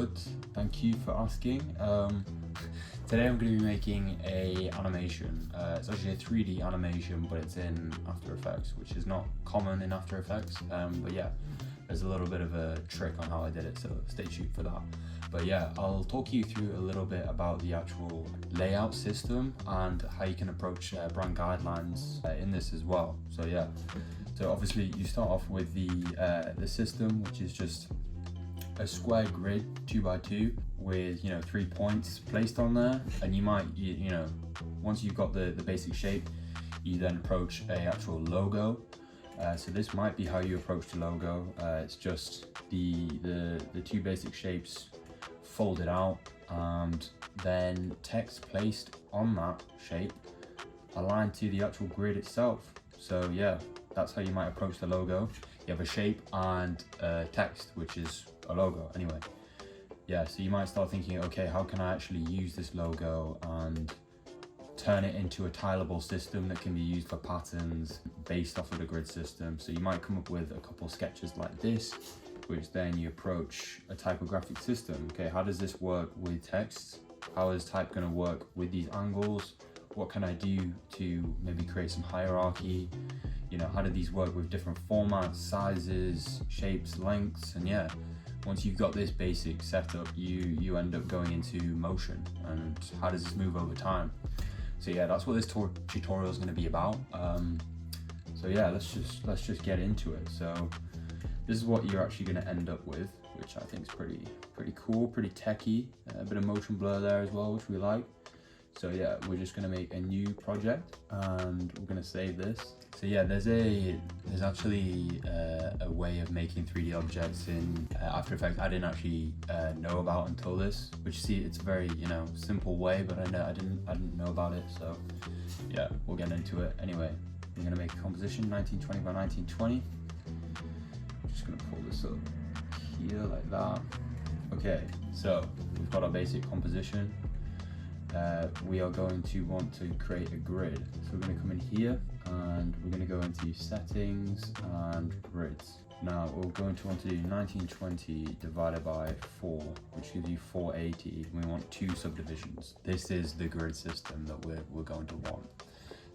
good. Thank you for asking. Today I'm going to be making a animation. It's actually a 3D animation, but it's in After Effects, which is not common in After Effects. But yeah, there's a little bit of a trick on how I did it, so stay tuned for that. But yeah, I'll talk you through a little bit about the actual layout system and how you can approach brand guidelines in this as well. So yeah, so obviously you start off with the system, which is just a square grid 2x2 with 3 points placed on there, and you might once you've got the basic shape, you then approach a actual logo. So this might be how you approach the logo. It's just the two basic shapes folded out, and then text placed on that shape aligned to the actual grid itself. So yeah, that's how you might approach the logo. You have a shape and text, which is a logo anyway. Yeah, so you might start thinking, okay, how can I actually use this logo and turn it into a tileable system that can be used for patterns based off of the grid system? So you might come up with a couple sketches like this, which then you approach a typographic system. Okay, how does this work with text? How is type going to work with these angles? What can I do to maybe create some hierarchy? How do these work with different formats, sizes, shapes, lengths? And yeah, once you've got this basic setup, you end up going into motion, and how does this move over time? So yeah, that's what this tutorial is going to be about. So yeah, let's just get into it. So this is what you're actually going to end up with, which I think is pretty cool, pretty techy. A bit of motion blur there as well, which we like. So yeah, we're just going to make a new project and we're going to save this. So yeah, there's actually a way of making 3D objects in After Effects I didn't actually know about until this. Which, see, it's a very simple way, but I didn't know about it. So yeah, we'll get into it. Anyway, I'm going to make a composition 1920 by 1920. I'm just going to pull this up here like that. Okay, so we've got our basic composition. We are going to want to create a grid. So we're going to come in here and we're going to go into settings and grids. Now we're going to want to do 1920 divided by 4, which gives you 480. We want 2 subdivisions. This is the grid system that we're going to want.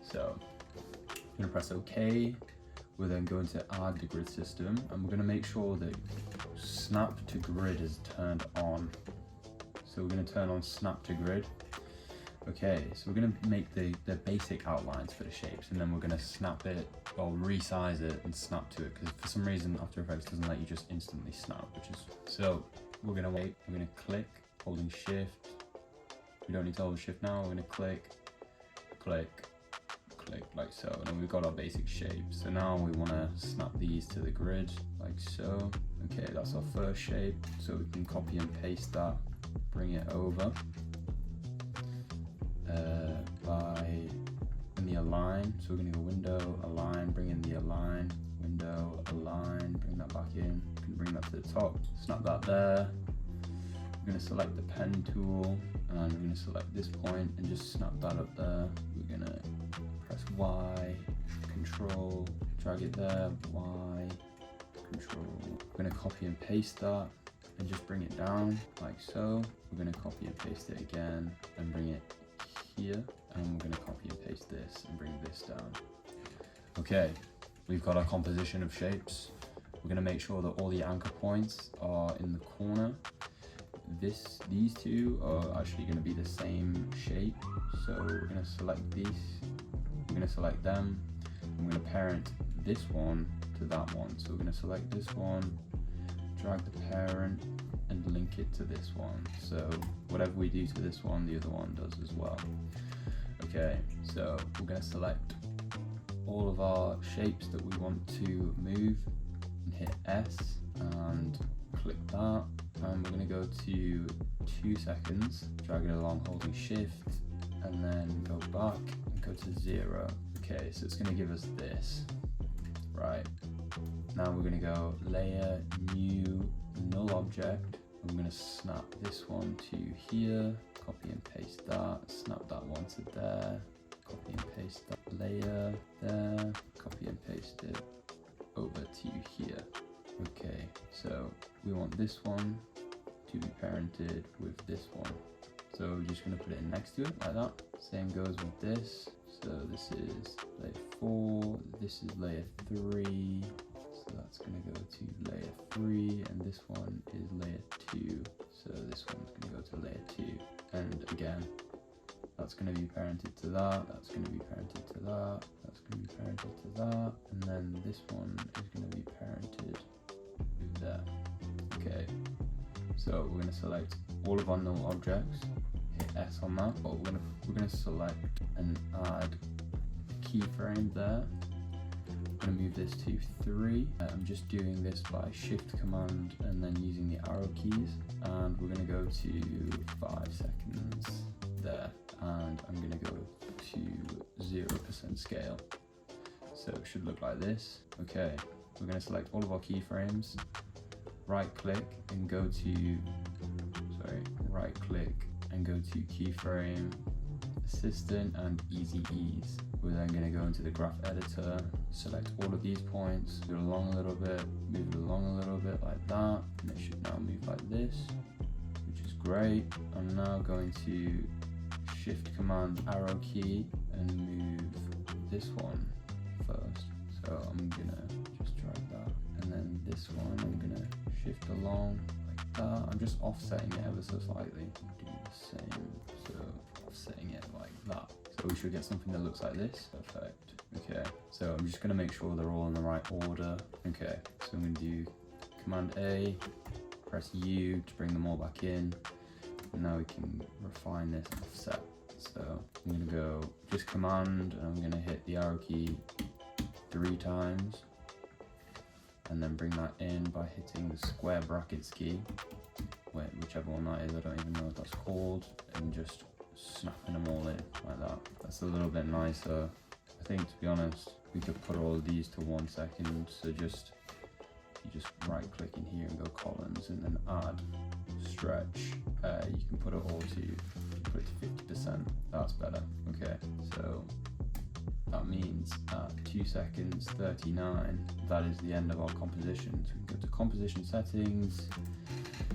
So I'm going to press OK. We're then going to add the grid system, and we're going to make sure that snap to grid is turned on. So we're going to turn on snap to grid. Okay, so we're going to make the basic outlines for the shapes, and then we're going to snap it or resize it and snap to it, because for some reason After Effects doesn't let you just instantly snap, so we're going to wait. We're going to click, holding shift. We don't need to hold shift now. We're going to click, click, click, like so, and then we've got our basic shape. So now we want to snap these to the grid like so. Okay, that's our first shape, so we can copy and paste that, bring it over in the align. So we're going to go window, align, bring in the align, window, align, bring that back in, can bring that to the top, snap that there. We're going to select the pen tool and we're going to select this point and just snap that up there. We're going to press Y, control, drag it there, Y, control. We're going to copy and paste that and just bring it down like so. We're going to copy and paste it again and bring it here, and we're going to copy and paste this and bring this down. Okay, we've got our composition of shapes. We're going to make sure that all the anchor points are in the corner. These two are actually going to be the same shape, so we're going to select these, we're going to select them, and we're going to parent this one to that one. So we're going to select this one, drag the parent and link it to this one. So whatever we do to this one, the other one does as well. Okay, so we're going to select all of our shapes that we want to move and hit S and click that, and we're going to go to 2 seconds, drag it along holding shift, and then go back and go to 0. Okay, so it's going to give us this. Right, now we're going to go layer, new, null object. I'm going to snap this one to here, copy and paste that, snap that one to there, copy and paste that layer there, copy and paste it over to here. Okay, so we want this one to be parented with this one. So we're just going to put it in next to it like that. Same goes with this. So this is layer 4, this is layer 3. So that's going to go to layer 3, and this one is layer 2. So this one's going to go to layer 2. And again, that's going to be parented to that, that's going to be parented to that, that's going to be parented to that, and then this one is going to be parented to there. Okay, so we're going to select all of our null objects, hit S on that, but we're going to select and add a keyframe there. I'm going to move this to 3. I'm just doing this by shift command and then using the arrow keys, and we're going to go to 5 seconds there, and I'm going to go to 0% scale. So it should look like this. Okay, we're going to select all of our keyframes, right click and go to, keyframe, assistant and easy ease. We're then going to go into the graph editor, select all of these points, move it along a little bit, move it along a little bit like that, and it should now move like this, which is great. I'm now going to shift command arrow key and move this one first. So I'm gonna just drag that, and then this one I'm gonna shift along like that. I'm just offsetting it ever so slightly. Do the same, so offsetting it like that. So we should get something that looks like this. Perfect. Okay, so I'm just gonna make sure they're all in the right order. Okay, so I'm gonna do Command A, press U to bring them all back in. And now we can refine this and offset. So I'm gonna go just Command, and I'm gonna hit the arrow key 3 times, and then bring that in by hitting the square brackets key, whichever one that is, I don't even know what that's called, and just snapping them all in like that. That's a little bit nicer. I think, to be honest, we could put all of these to 1 second. So you just right click in here and go columns, and then add stretch. You can put it all to, put it to 50%. That's better. Okay, so that means at 2 seconds 39, that is the end of our composition. So we can go to composition settings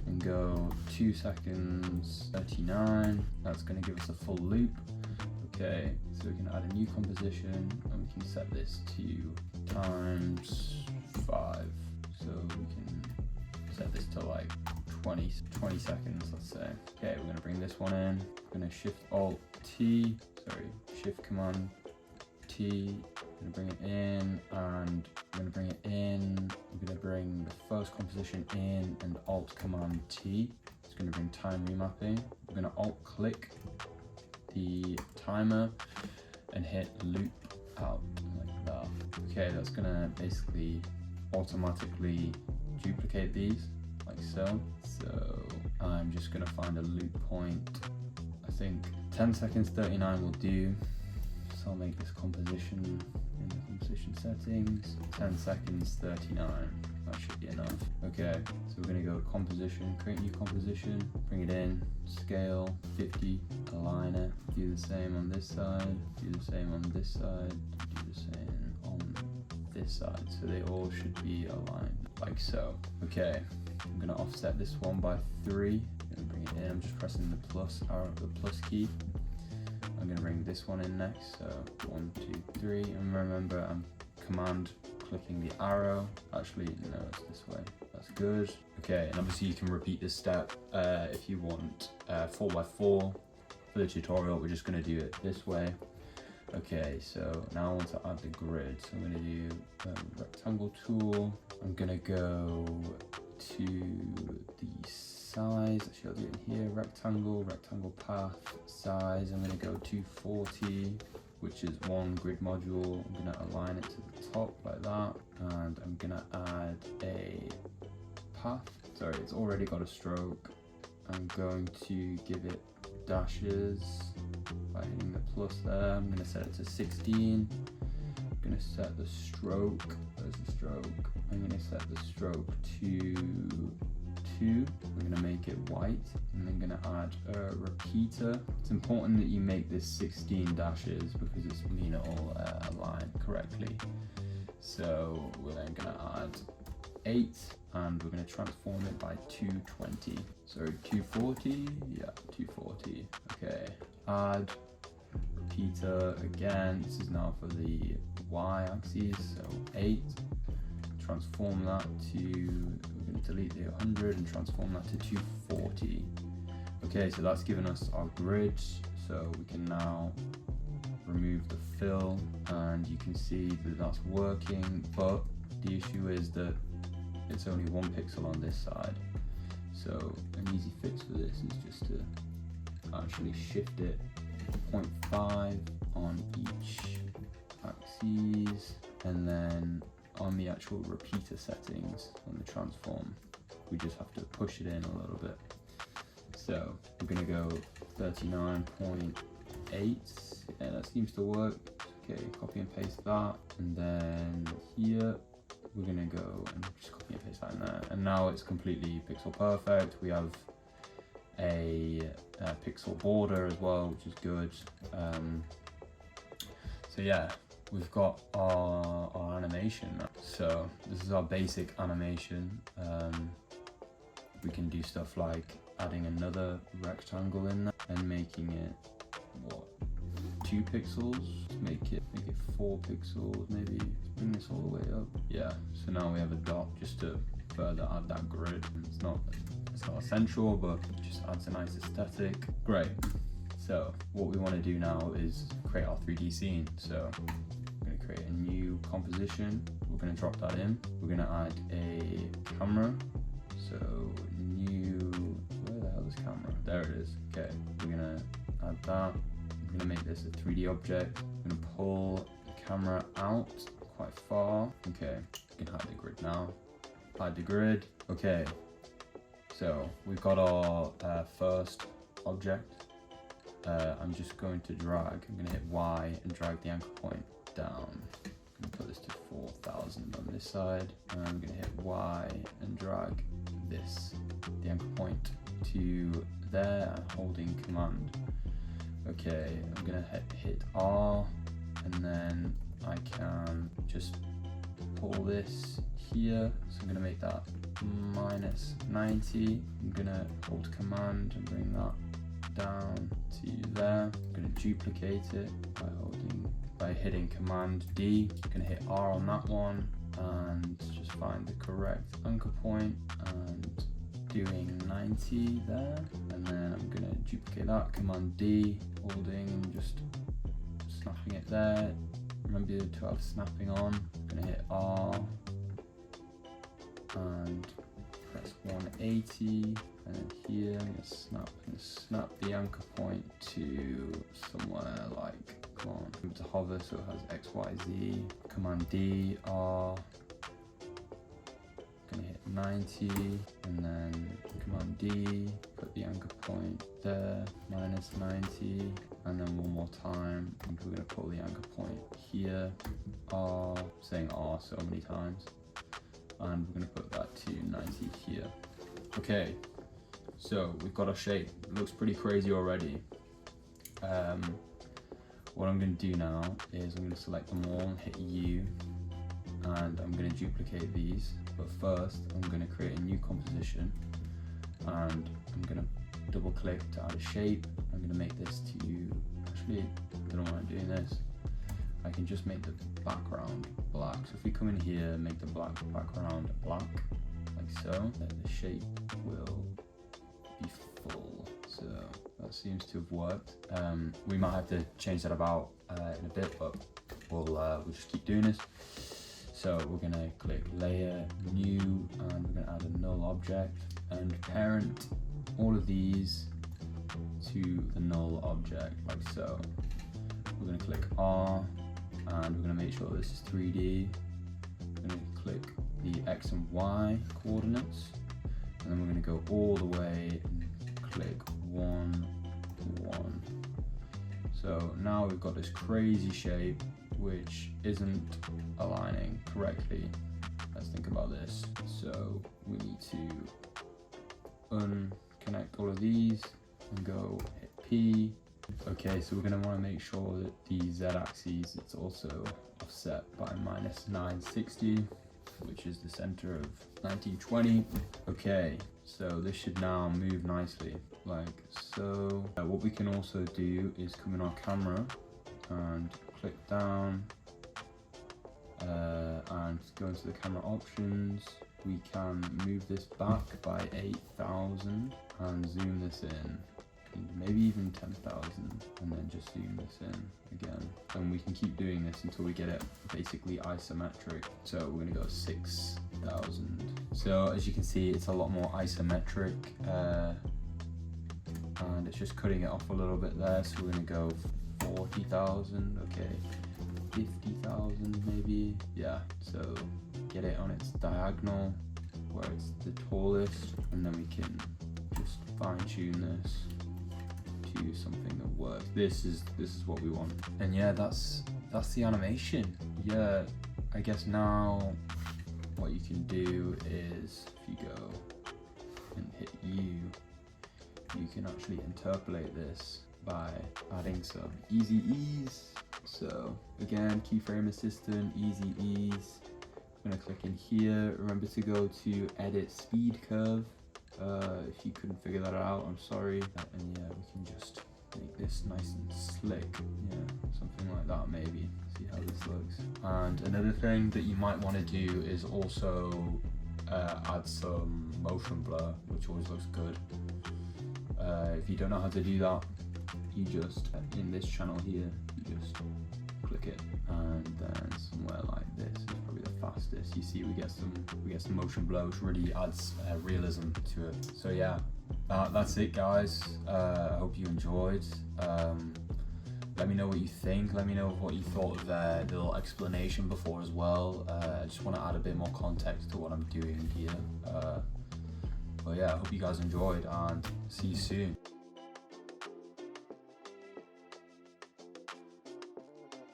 and go 2 seconds 39. That's going to give us a full loop. Okay, so we can add a new composition, and we can set this to times 5. So we can set this to like 20 seconds, let's say. Okay, we're going to bring this one in. We're going to shift command T. We're going to bring it in, and we're going to bring it in. We're going to bring the first composition in, and alt command T. It's going to bring time remapping. We're going to alt click the timer and hit loop out like that. Okay, that's going to basically automatically duplicate these like so. So I'm just going to find a loop point. I think 10 seconds 39 will do. So I'll make this composition in the composition settings, 10 seconds 39. That should be enough. Okay, so we're going to go composition, create new composition, bring it in, scale 50, align it, do the same on this side, do the same on this side, do the same on this side. So they all should be aligned like so. Okay, I'm going to offset this one by 3. I'm going to bring it in. I'm just pressing the plus key. I'm going to bring this one in next. So 1, 2, 3. And remember, I'm command clicking the arrow. Actually, no, it's this way. That's good. Okay, and obviously you can repeat this step if you want 4x4. For the tutorial, we're just going to do it this way. Okay, so now I want to add the grid. So I'm going to do rectangle tool. I'm going to go to the size. Actually, I'll do it in here. Rectangle path, size. I'm going to go to 40, which is 1 grid module. I'm going to align it to the top like that. And I'm going to add a path. Sorry, it's already got a stroke. I'm going to give it dashes by hitting the plus there. I'm going to set it to 16. I'm going to set the stroke, there's the stroke. I'm going to set the stroke to 2. I'm going to make it white, and I'm going to add a repeater. It's important that you make this 16 dashes because it's mean it all align correctly. So we're then going to add 8, and we're going to transform it by 220. So 240, yeah, 240. Okay, add repeater again. This is now for the y-axis, so 8. Transform that to, we're going to delete the 100 and transform that to 240. Okay, so that's given us our grid, so we can now remove the fill, and you can see that that's working, but the issue is that it's only 1 pixel on this side. So an easy fix for this is just to actually shift it 0.5 on each axis, and then on the actual repeater settings on the transform, we just have to push it in a little bit. So we're going to go 39.8. Yeah, that seems to work. Okay, copy and paste that, and then here we're going to go and just copy and paste that in there, and now it's completely pixel perfect. We have a pixel border as well, which is good. So yeah, we've got our animation now. So this is our basic animation. We can do stuff like adding another rectangle in there and making it, what, 2 pixels, make it 4 pixels, maybe bring this all the way up. Yeah, so now we have a dot just to further add that grid. It's not essential, but it just adds a nice aesthetic. Great. So what we want to do now is create our 3D scene. So we're going to create a new composition. We're going to drop that in. We're going to add a camera. So new, where the hell is camera? There it is. Okay, we're going to add that. I'm going to make this a 3D object. I'm going to pull the camera out quite far. Okay, you can hide the grid now. Hide the grid. Okay, so we've got our first object. I'm just going to drag, I'm going to hit Y and drag the anchor point down. I'm going to put this to 4000 on this side, and I'm going to hit Y and drag this, the anchor point, to there, holding command. Okay, I'm going to hit R, and then I can just pull this here, so I'm going to make that -90. I'm going to hold command and bring that down to there. I'm going to duplicate it by hitting command D. I'm going to hit R on that one and just find the correct anchor point and doing 90 there, and then I'm going to duplicate that, command D, holding and just snapping it there. Remember to have snapping on. I'm going to hit R and press 180, and then here I'm going to snap the anchor point to somewhere like, come on, remember to hover so it has X, Y, Z. Command D, R, I'm going to hit 90, and then command D, put the anchor point there, -90, and then one more time, and we're going to pull the anchor point here, R, saying R so many times, and we're going to put that to 90 here. Okay, so we've got our shape. It looks pretty crazy already. What I'm going to do now is I'm going to select them all, hit U, and I'm going to duplicate these. But first, I'm going to create a new composition, and I'm going to double click to add a shape. I'm going to make this to, actually, I don't know why I'm doing this. I can just make the background black. So if we come in here, make the background black, like so, then the shape will be full. So that seems to have worked. We might have to change that about in a bit, but we'll just keep doing this. So we're going to click layer, new, and we're going to add a null object and parent all of these to the null object, like so. We're going to click R, and we're going to make sure this is 3D. We're going to click the X and Y coordinates, and then we're going to go all the way and click 1, 1. So now we've got this crazy shape which isn't aligning correctly. Let's think about this. So we need to unconnect all of these and go hit P. Okay, so we're going to want to make sure that the Z-axis is also offset by -960. which is the center of 1920. Okay, so this should now move nicely, like so. What we can also do is come in our camera and click down and go into the camera options. We can move this back by 8,000 and zoom this in, and maybe even 10,000, and then just zoom this in again. And we can keep doing this until we get it basically isometric. So we're gonna go 6,000. So as you can see, it's a lot more isometric, and it's just cutting it off a little bit there. So we're gonna go 40,000, okay, 50,000 maybe, yeah. So get it on its diagonal where it's the tallest, and then we can just fine tune this to something that works. This is what we want. And yeah, that's the animation. Yeah, I guess now what you can do is if you go and hit U, you can actually interpolate this by adding some easy ease. So again, keyframe assistant, easy ease. I'm gonna click in here. Remember to go to edit speed curve. If you couldn't figure that out, I'm sorry. And yeah, we can just make this nice and slick. Yeah, something like that maybe. See how this looks. And another thing that you might want to do is also add some motion blur, which always looks good. If you don't know how to do that, you just, in this channel here, you just click it, and then somewhere like this is probably the fastest. You see we get some motion blur, which really adds realism to it. So yeah, that's it guys. I hope you enjoyed. Let me know what you think. Let me know what you thought of the little explanation before as well. I just want to add a bit more context to what I'm doing here. But yeah, I hope you guys enjoyed, and see you soon.